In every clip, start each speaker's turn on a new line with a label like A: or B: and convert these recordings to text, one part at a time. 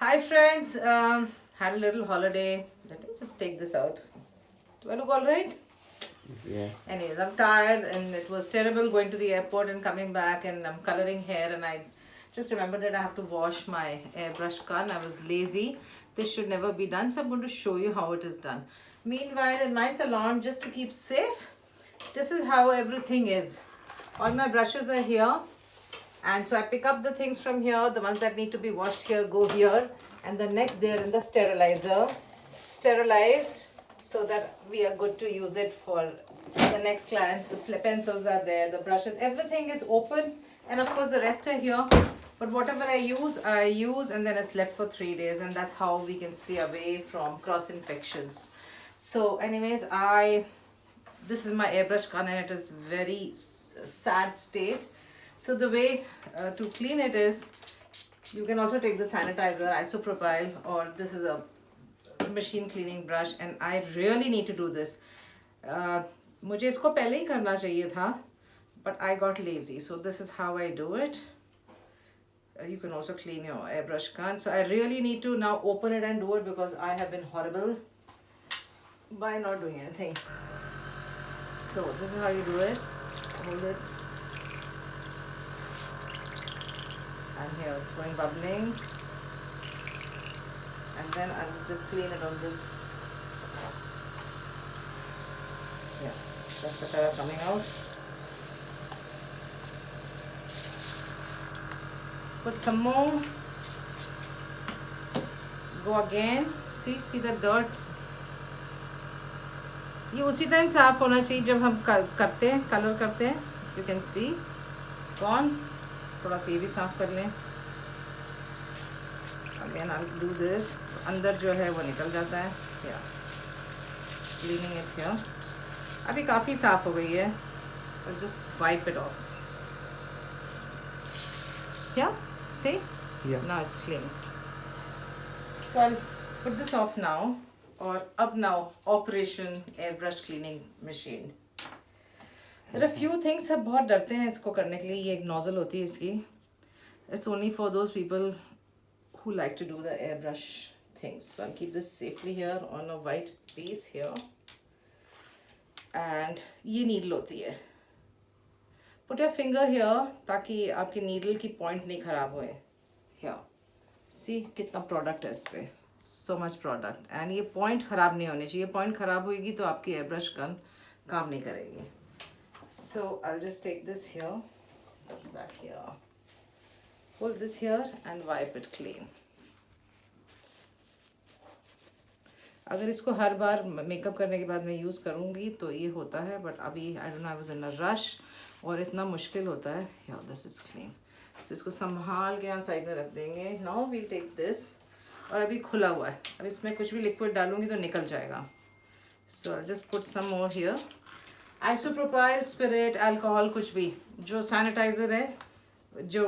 A: Hi friends, had a little holiday. Let me just take this out. Do I look alright?
B: Yeah.
A: Anyways, I'm tired and it was terrible going to the airport and coming back, and I'm coloring hair, and I just remembered that I have to wash my airbrush gun. I was lazy. This should never be done, so I'm going to show you how it is done. Meanwhile, in my salon, just to keep safe, this is how everything is. All my brushes are here. And so I pick up the things from here, the ones that need to be washed here go here, and the next they are in the sterilizer, sterilized, so that we are good to use it for the next clients. The pencils are there, the brushes, everything is open, and of course the rest are here. But whatever I use, and then it's left for 3 days, and that's how we can stay away from cross infections. So anyways, this is my airbrush gun, and it is very sad state. So the way to clean it is, you can also take the sanitizer, isopropyl, or this is a machine cleaning brush, and I really need to do this. मुझे इसको पहले ही करना चाहिए था, but I got lazy. So this is how I do it. You can also clean your airbrush gun. So I really need to now open it and do it, because I have been horrible by not doing anything. So this is how you do it. Hold it. And here it's going bubbling, and then I'll just clean it on this. Yeah, that's the color coming out. Put some more. Go again. See the dirt. ये उसी time साफ होना चाहिए जब हम करते हैं, colour करते हैं. You can see. Gone. थोड़ा सा ये भी साफ कर लें. Again I'll do this. अंदर जो है वो निकल जाता है. Yeah. Cleaning it here. अभी काफ़ी साफ हो गई है. I'll just wipe it off. Yeah. See?
B: Yeah.
A: Now it's clean. So I'll put this off now. और अब now operation airbrush cleaning machine. There are few things. सब बहुत डरते हैं इसको करने के लिए. ये एक nozzle होती है इसकी. It's only for those people who like to do the airbrush things. So I'll keep this safely here on a white piece here. And ये needle होती है. Put your finger here ताकि आपकी needle की point नहीं खराब होए. Here. See कितना product है इस पे. So much product. And ये point खराब नहीं होनी चाहिए. Point खराब होएगी तो आपकी airbrush gun काम नहीं करेगी. So I'll just take this here, back here. Hold this here and wipe it clean. अगर इसको हर बार मेकअप करने के बाद मैं यूज़ करूँगी तो ये होता है, बट अभी I don't know, I was in a rush और इतना मुश्किल होता है. या दिस इज क्लीन. तो इसको संभाल के यहाँ साइड में रख देंगे. Now we'll take this. और अभी खुला हुआ है, अब इसमें कुछ भी लिक्विड डालूंगी तो निकल जाएगा. So I just put some more here. Isopropyl, spirit, alcohol, कुछ भी जो सैनिटाइज़र है जो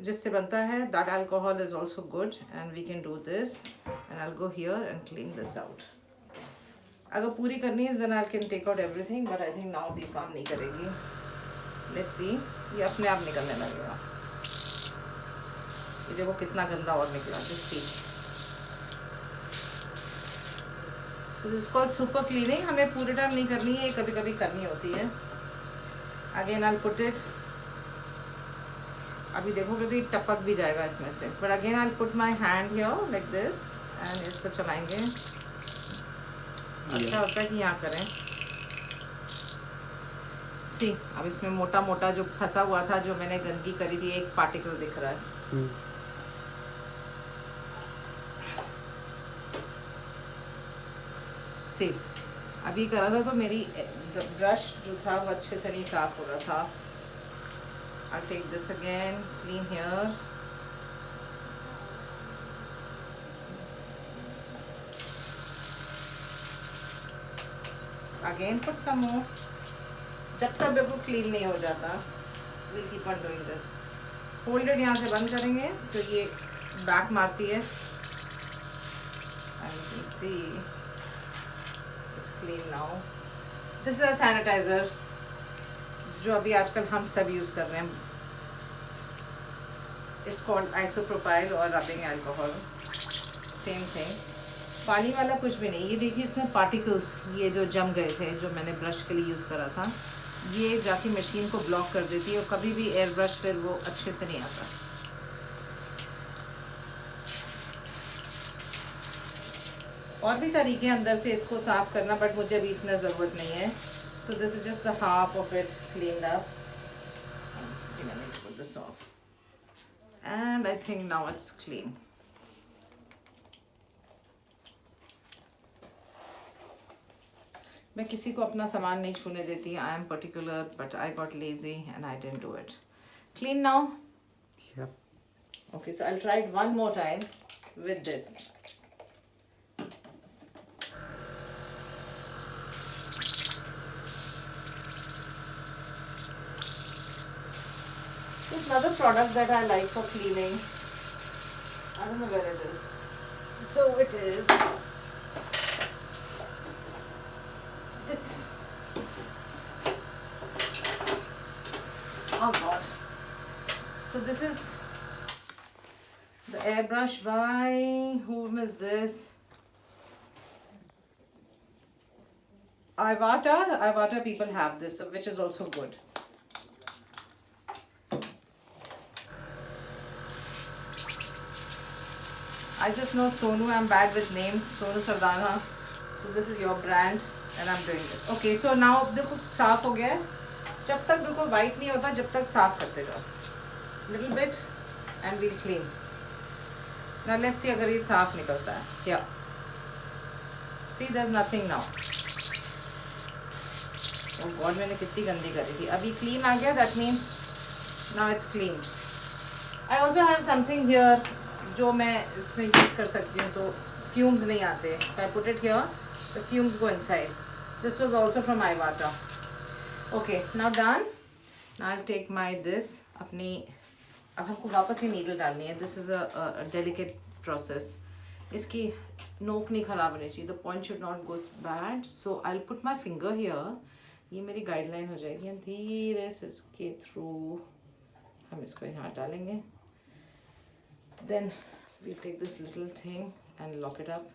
A: जिससे बनता है, that alcohol is also good, and we can do this. And I'll go here and clean this out. अगर पूरी करनी है then I can take out everything, but I think now ये काम नहीं करेगी. Let's see. ये अपने आप निकलने लगेगा. ये देखो कितना गंदा और निकला. Just see. So this is called super cleaning. हमें पूरे टाइम नहीं करनी है, कभी कभी करनी होती है. Again I'll put it. अभी देखोगे तो ये टपक भी जाएगा इसमें से. But again I'll put my hand here like this and इसको चलाएंगे. अच्छा होता है कि यहाँ करें. See, अब इसमें मोटा मोटा जो फंसा हुआ था, जो मैंने गंदगी करी थी, एक पार्टिकल दिख रहा है. See, अभी करा था तो मेरी ब्रश जो था वो अच्छे से नहीं साफ हो रहा था. I'll take this again, clean here. Again put some more. जब तक बिल्कुल clean नहीं हो जाता, we'll keep on doing this. Hold it, यहाँ से बंद करेंगे तो ये back मारती है. And you can see it's clean now. This is a sanitizer. जो अभी आजकल हम सब यूज़ कर रहे हैं. It's called isopropyl or rubbing alcohol. Same thing. पानी वाला कुछ भी नहीं. ये देखिए इसमें पार्टिकल्स ये जो जम गए थे जो मैंने ब्रश के लिए यूज़ करा था, ये जाके मशीन को ब्लॉक कर देती है और कभी भी एयर ब्रश फिर वो अच्छे से नहीं आता. और भी तरीके हैं अंदर से इसको साफ करना, बट मुझे अभी इतना ज़रूरत नहीं है. So this is just the half of it cleaned up. Put this off. And I think now it's clean. मैं किसी को अपना सामान नहीं छूने देती. I am particular, but I got lazy and I didn't do it. Clean now?
B: Yep.
A: Okay, so I'll try it one more time with this. It's another product that I like for cleaning. I don't know where it is. So it is this. Oh God. So this is the airbrush by whom is this? Iwata. Iwata people have this, which is also good. I just know Sonu. I'm bad with names. Sonu Sardana. So this is your brand, and I'm doing this. Okay. So now देखो साफ हो गया है. जब तक बिल्कुल white नहीं होता जब तक साफ करते जाओ. Little bit, and we'll clean. Now let's see अगर ये साफ निकलता है. Yeah. See, there's nothing now. Oh God, मैंने कितनी गंदी करी थी. अभी clean आ गया. That means now it's clean. I also have something here. जो मैं इसमें यूज़ कर सकती हूँ तो फ्यूम्स नहीं आते. If I put it here, the fumes go inside. This was also from Iwata. Okay, now done. Now I'll take my this. अपनी अब हमको वापस ही नीडल डालनी है. This is a delicate process. इसकी नोक नहीं खराब होनी चाहिए. The point should not go bad. So I'll put my finger here. ये मेरी गाइडलाइन हो जाएगी. और धीरे से इसके थ्रू हम इसको यहाँ डालेंगे. Then we'll take this little thing and lock it up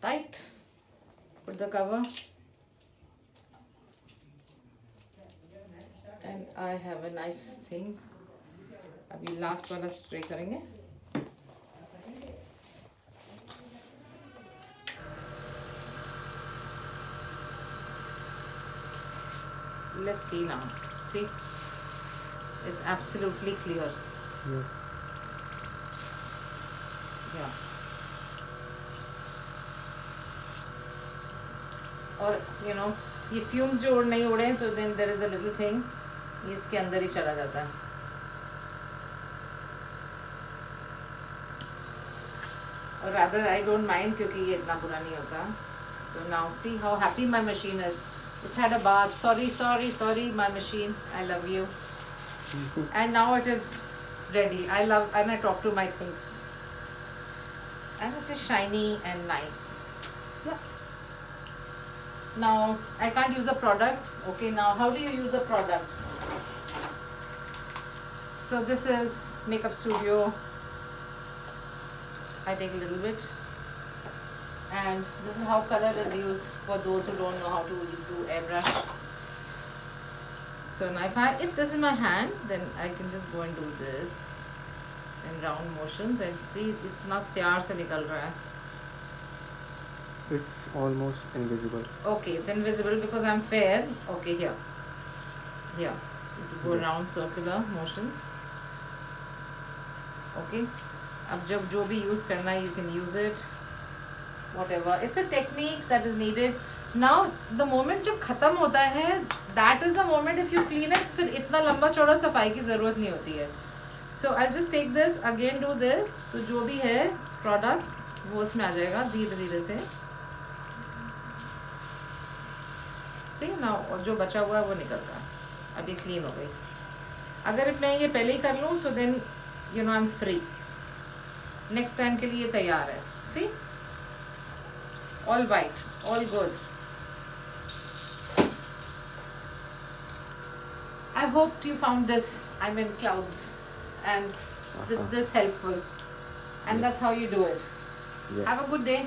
A: tight. Put the cover, and I have a nice thing. अभी last वाला स्प्रे करेंगे. Let's see now. See. It's absolutely clear.
B: Yeah.
A: Yeah. और you know ये fumes जो नहीं उड़े तो then there is a little thing ये इसके अंदर ही चला जाता है. और rather I don't mind क्योंकि ये इतना बुरा नहीं होता. So now see how happy my machine is. It's had a bath. Sorry my machine. I love you. And now it is ready. I love and I talk to my things. And it is shiny and nice. Yeah. Now I can't use a product. Okay, now how do you use a product? So this is Makeup Studio. I take a little bit. And this is how color is used for those who don't know how to do airbrush. So now if this is my hand, then I can just go and do this in round motions and see इतना प्यार से निकल रहा है.
B: It's almost invisible.
A: Okay, it's invisible because I'm fair. Okay, here. You go round circular motions. Okay. अब जब जो भी use करना है, you can use it. Whatever. It's a technique that is needed. Now the moment जब खत्म होता है, that is the moment if you clean it, फिर इतना लंबा चौड़ा सफाई की ज़रूरत नहीं होती है. So I'll just take this again, do this. तो जो भी है product वो उसमें आ जाएगा धीरे धीरे से. See now और जो बचा हुआ है वो निकल रहा है. अभी clean हो गई. अगर मैं ये पहले ही कर लूँ, so then you know I'm free. Next time के लिए तैयार है. See? All white, all good. I hope you found this. I'm in clouds and this helpful. And that's how you do it.
B: Yeah.
A: Have a good day.